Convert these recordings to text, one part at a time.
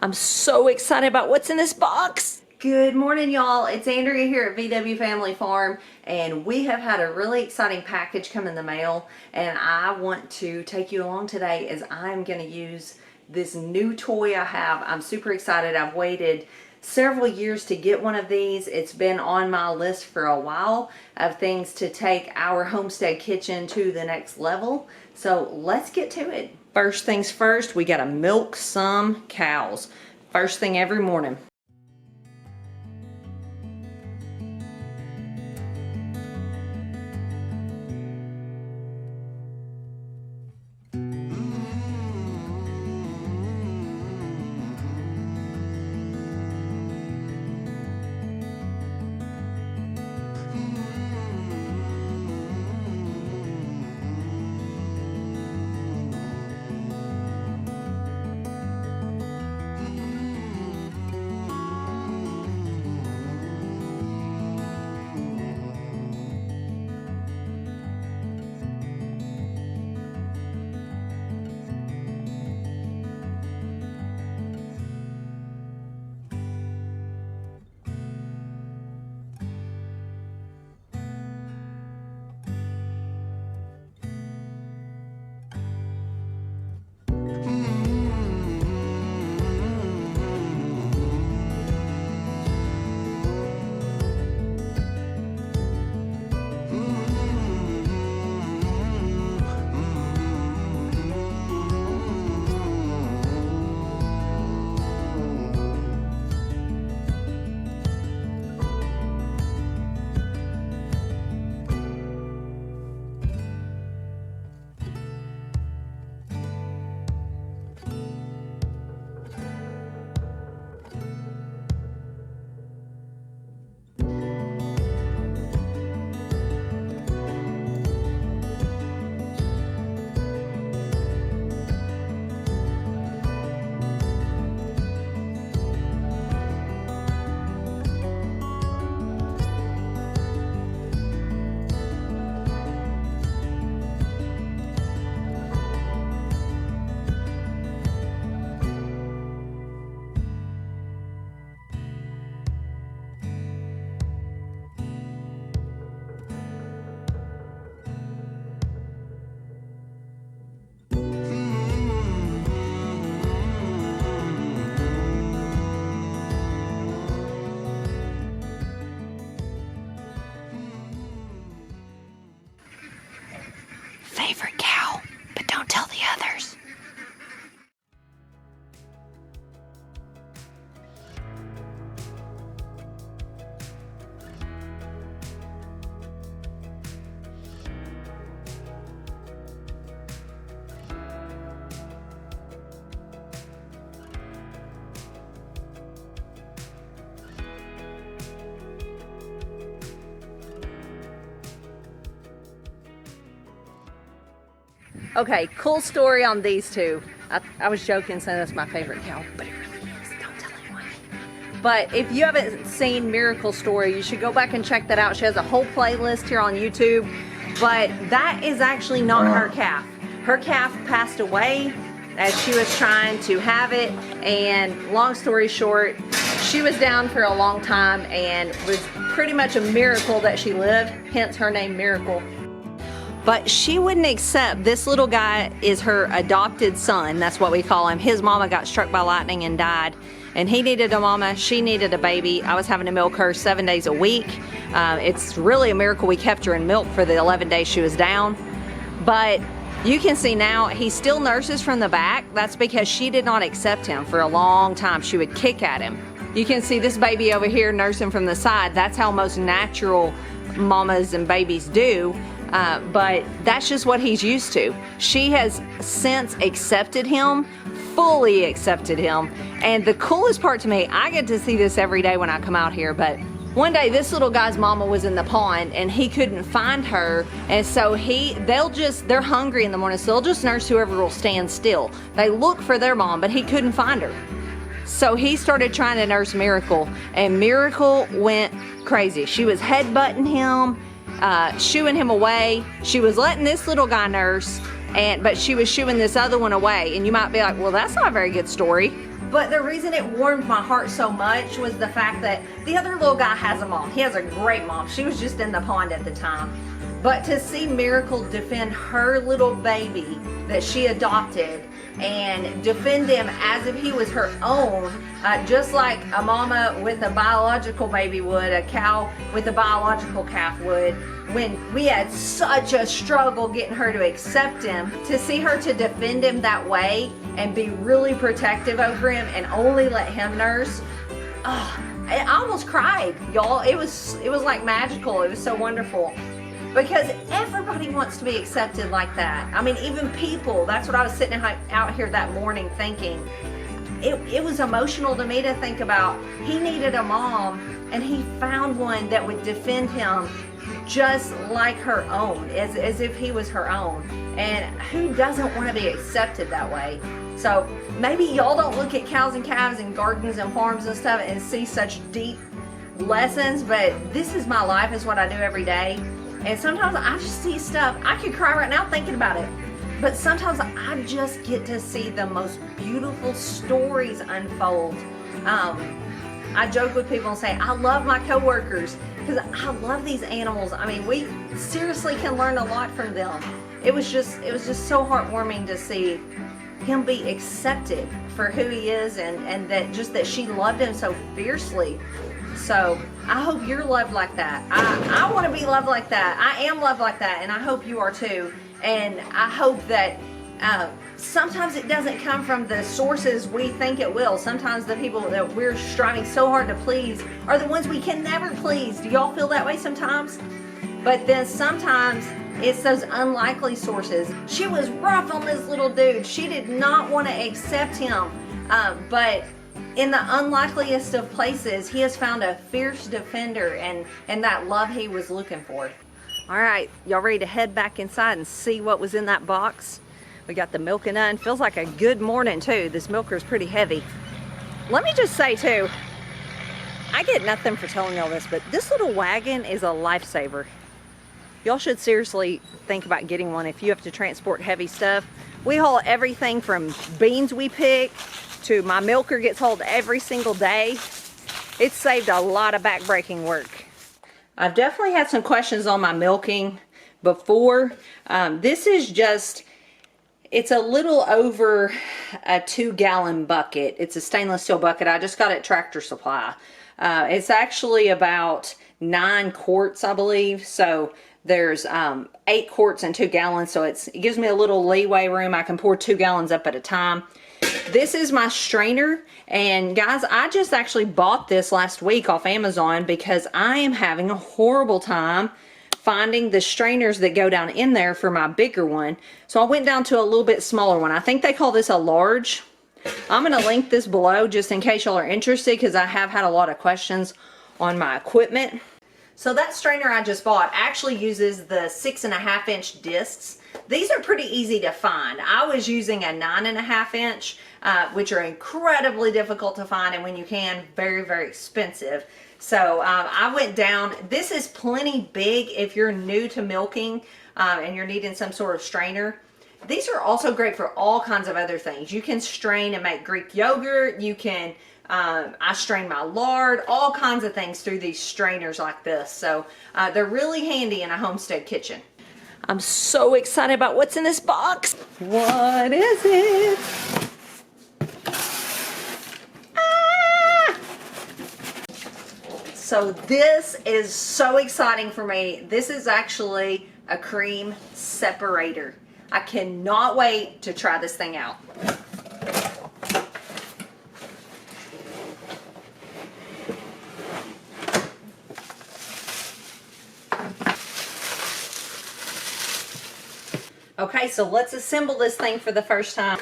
I'm so excited about what's in this box. Good morning, y'all. It's Andrea here at VW Family Farm, and we have had a really exciting package come in the mail, and I want to take you along today as I'm going to use this new toy I have. I'm super excited. I've waited several years to get one of these. It's been on my list for a while of things to take our homestead kitchen to the next level. So let's get to it. First things first, we gotta milk some cows. First thing every morning. Favorite cow, but don't tell the others. Okay, cool story on these two. I was joking saying that's my favorite cow, but it really is. Don't tell anyone. But if you haven't seen Miracle Story, you should go back and check that out. She has a whole playlist here on YouTube. But that is actually not her calf. Her calf passed away as she was trying to have it. And long story short, she was down for a long time and was pretty much a miracle that she lived, hence her name Miracle. But she wouldn't accept, this little guy is her adopted son, that's what we call him. His mama got struck by lightning and died, and he needed a mama, she needed a baby. I was having to milk her 7 days a week. It's really a miracle we kept her in milk for the 11 days she was down. But you can see now, he still nurses from the back. That's because she did not accept him for a long time. She would kick at him. You can see this baby over here nursing from the side. That's how most natural mamas and babies do. But that's just what he's used to. She has since accepted him, fully accepted him. And the coolest part to me, I get to see this every day when I come out here, but one day this little guy's mama was in the pond and he couldn't find her. And so they're hungry in the morning, so they'll just nurse whoever will stand still. They look for their mom, but he couldn't find her. So he started trying to nurse Miracle, and Miracle went crazy. She was headbutting him, shooing him away. She was letting this little guy nurse, but she was shooing this other one away. And you might be like, well, that's not a very good story. But the reason it warmed my heart so much was the fact that the other little guy has a mom. He has a great mom. She was just in the pond at the time. But to see Miracle defend her little baby that she adopted and defend him as if he was her own, just like a mama with a biological baby would, a cow with a biological calf would, when we had such a struggle getting her to accept him, to see her to defend him that way and be really protective over him and only let him nurse, I almost cried, y'all. It was like magical. It was so wonderful. Because everybody wants to be accepted like that. I mean, even people, that's what I was sitting out here that morning thinking. It was emotional to me to think about, he needed a mom and he found one that would defend him just like her own, as if he was her own. And who doesn't want to be accepted that way? So maybe y'all don't look at cows and calves and gardens and farms and stuff and see such deep lessons, but this is my life, is what I do every day. And sometimes I just see stuff, I could cry right now thinking about it. But sometimes I just get to see the most beautiful stories unfold. I joke with people and say, I love my coworkers because I love these animals. I mean, we seriously can learn a lot from them. It was just so heartwarming to see him be accepted for who he is, and that she loved him so fiercely. So I hope you're loved like that. I want to be loved like that. I am loved like that, and I hope you are too. And I hope that sometimes it doesn't come from the sources we think it will. Sometimes the people that we're striving so hard to please are the ones we can never please. Do y'all feel that way sometimes? But then sometimes it's those unlikely sources. She was rough on this little dude. She did not want to accept him. But in the unlikeliest of places, he has found a fierce defender and that love he was looking for. All right, y'all ready to head back inside and see what was in that box? We got the milking done. Feels like a good morning too. This milker is pretty heavy. Let me just say too, I get nothing for telling y'all this, but this little wagon is a lifesaver. Y'all should seriously think about getting one if you have to transport heavy stuff. We haul everything from beans we pick to my milker gets hauled every single day. It's saved a lot of back-breaking work. I've definitely had some questions on my milking before. This is just, it's a little over a 2-gallon bucket. It's a stainless steel bucket. I just got it at Tractor Supply. It's actually about 9 quarts, I believe. So there's 8 quarts and 2 gallons. So it gives me a little leeway room. I can pour 2 gallons up at a time. This is my strainer, and guys, I just actually bought this last week off Amazon because I am having a horrible time finding the strainers that go down in there for my bigger one. So I went down to a little bit smaller one. I think they call this a large. I'm going to link this below just in case y'all are interested, because I have had a lot of questions on my equipment. So that strainer I just bought actually uses the 6.5 inch discs. These are pretty easy to find. I was using a 9.5 inch, which are incredibly difficult to find, and when you can, very, very expensive. So I went down. This is plenty big if you're new to milking and you're needing some sort of strainer. These are also great for all kinds of other things. You can strain and make Greek yogurt. You can, I strain my lard, all kinds of things through these strainers like this. So they're really handy in a homestead kitchen. I'm so excited about what's in this box. What is it? Ah! So this is so exciting for me. This is actually a cream separator. I cannot wait to try this thing out. Okay, so let's assemble this thing for the first time.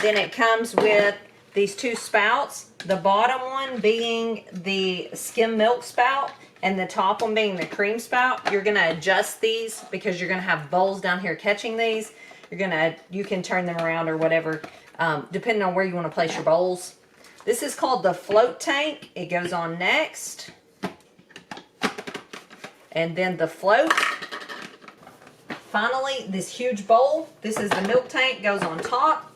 Then it comes with these 2 spouts, the bottom one being the skim milk spout and the top one being the cream spout. You're gonna adjust these because you're gonna have bowls down here catching these. You can turn them around or whatever, depending on where you want to place your bowls. This is called the float tank. It goes on next. And then the float. Finally, this huge bowl. This is the milk tank, goes on top.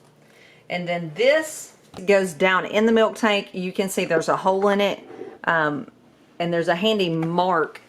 And then this It goes down in the milk tank. You can see there's a hole in it, and there's a handy mark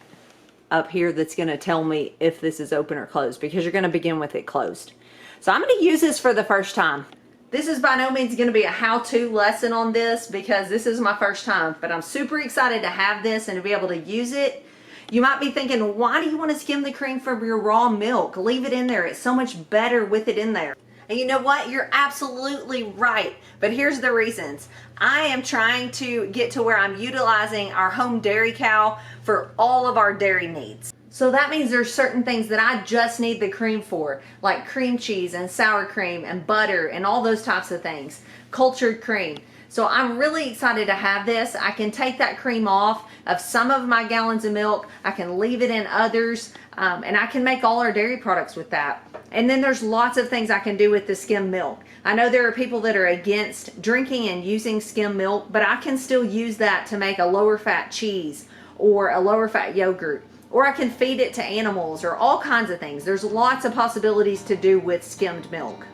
up here that's going to tell me if this is open or closed, because you're going to begin with it closed. So I'm going to use this for the first time. This is by no means going to be a how-to lesson on this, because this is my first time, but I'm super excited to have this and to be able to use it. You might be thinking, why do you want to skim the cream from your raw milk? Leave it in there. It's so much better with it in there. And you know what? You're absolutely right. But here's the reasons. I am trying to get to where I'm utilizing our home dairy cow for all of our dairy needs. So that means there's certain things that I just need the cream for, like cream cheese and sour cream and butter and all those types of things. Cultured cream. So I'm really excited to have this. I can take that cream off of some of my gallons of milk. I can leave it in others, and I can make all our dairy products with that. And then there's lots of things I can do with the skim milk. I know there are people that are against drinking and using skim milk, but I can still use that to make a lower fat cheese or a lower fat yogurt, or I can feed it to animals, or all kinds of things. There's lots of possibilities to do with skimmed milk.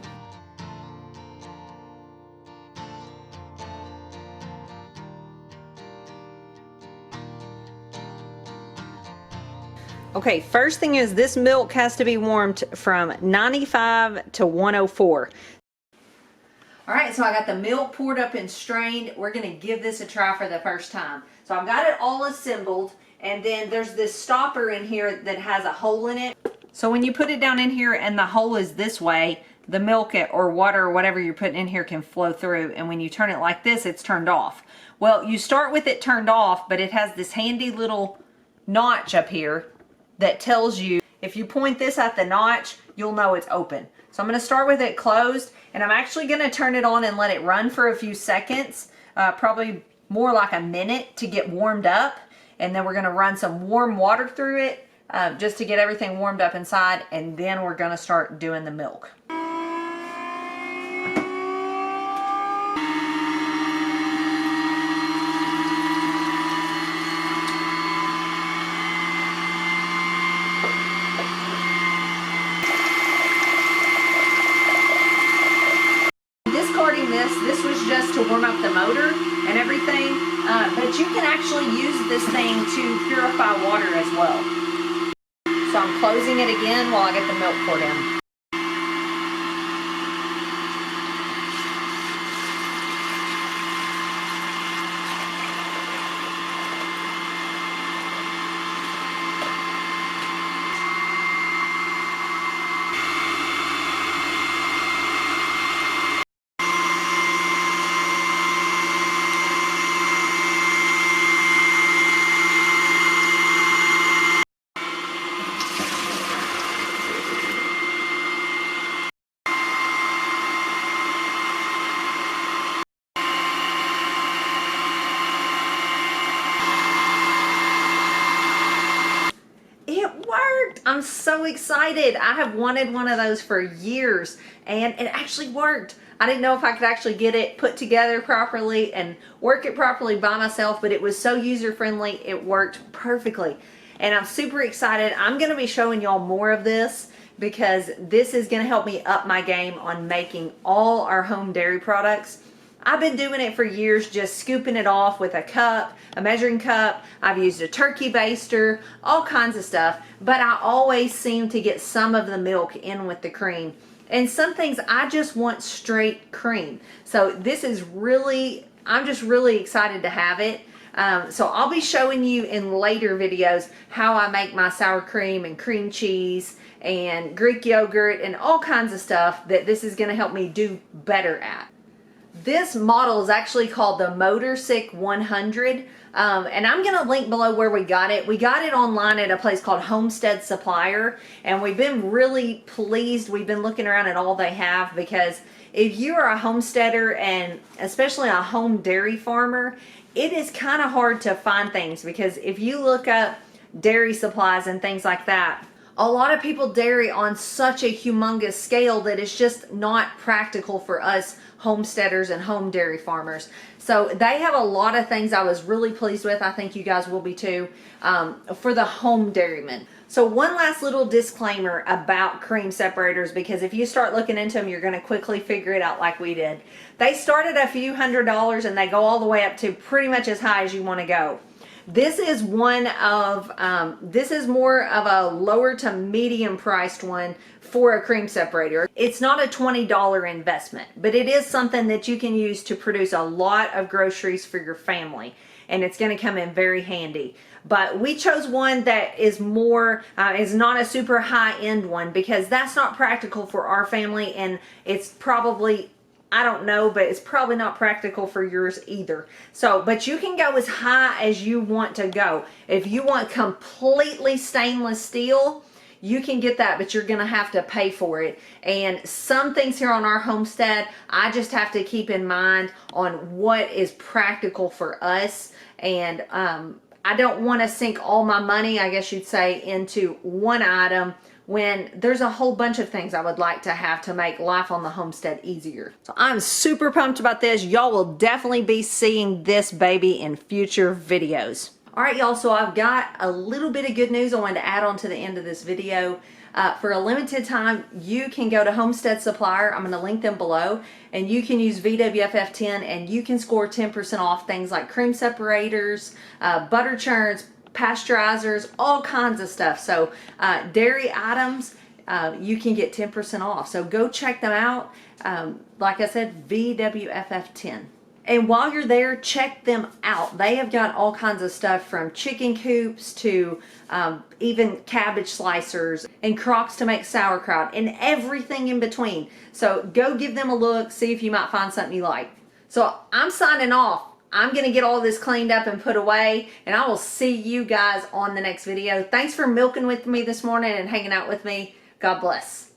Okay, first thing is this milk has to be warmed from 95 to 104. All right, so I got the milk poured up and strained. We're gonna give this a try for the first time. So I've got it all assembled, and then there's this stopper in here that has a hole in it. So when you put it down in here and the hole is this way, the milk or water or whatever you're putting in here can flow through, and when you turn it like this, it's turned off. Well, you start with it turned off, but it has this handy little notch up here that tells you, if you point this at the notch, you'll know it's open. So I'm going to start with it closed, and I'm actually going to turn it on and let it run for a few seconds, probably more like a minute to get warmed up, and then we're going to run some warm water through it just to get everything warmed up inside, and then we're going to start doing the milk. This was just to warm up the motor and everything, but you can actually use this thing to purify water as well. So I'm closing it again while I get the milk poured in. I'm so excited. I have wanted one of those for years, and it actually worked. I didn't know if I could actually get it put together properly and work it properly by myself, but it was so user-friendly, it worked perfectly. And I'm super excited. I'm going to be showing y'all more of this, because this is going to help me up my game on making all our home dairy products. I've been doing it for years, just scooping it off with a cup, a measuring cup. I've used a turkey baster, all kinds of stuff, but I always seem to get some of the milk in with the cream. And some things I just want straight cream. So this is really, I'm just really excited to have it. So I'll be showing you in later videos how I make my sour cream and cream cheese and Greek yogurt and all kinds of stuff that this is going to help me do better at. This model is actually called the Motorsick 100, and I'm going to link below where we got it. We got it online at a place called Homestead Supplier, and we've been really pleased. We've been looking around at all they have, because if you are a homesteader and especially a home dairy farmer, it is kind of hard to find things, because if you look up dairy supplies and things like that, A lot of people dairy on such a humongous scale that it's just not practical for us homesteaders and home dairy farmers. So they have a lot of things I was really pleased with. I think you guys will be too, for the home dairymen. So one last little disclaimer about cream separators, because if you start looking into them, you're going to quickly figure it out like we did. They start at a few $100s and they go all the way up to pretty much as high as you want to go. This is one of, this is more of a lower to medium priced one for a cream separator. It's not a $20 investment, but it is something that you can use to produce a lot of groceries for your family. And it's going to come in very handy. But we chose one that is more, is not a super high end one, because that's not practical for our family, and it's probably, I don't know, but it's probably not practical for yours either. So, but you can go as high as you want to go. If you want completely stainless steel, you can get that, but you're going to have to pay for it. And some things here on our homestead, I just have to keep in mind on what is practical for us. And I don't want to sink all my money, I guess you'd say, into one item when there's a whole bunch of things I would like to have to make life on the homestead easier. So I'm super pumped about this. Y'all will definitely be seeing this baby in future videos. All right, y'all, so I've got a little bit of good news I wanted to add on to the end of this video. For a limited time, you can go to Homestead Supplier. I'm going to link them below, and you can use VWFF 10 and you can score 10% off things like cream separators, butter churns, pasteurizers, all kinds of stuff. So dairy items, you can get 10% off. So go check them out. Like I said, VWFF 10. And while you're there, check them out. They have got all kinds of stuff from chicken coops to even cabbage slicers and crocks to make sauerkraut and everything in between. So go give them a look, see if you might find something you like. So I'm signing off. I'm going to get all this cleaned up and put away, and I will see you guys on the next video. Thanks for milking with me this morning and hanging out with me. God bless.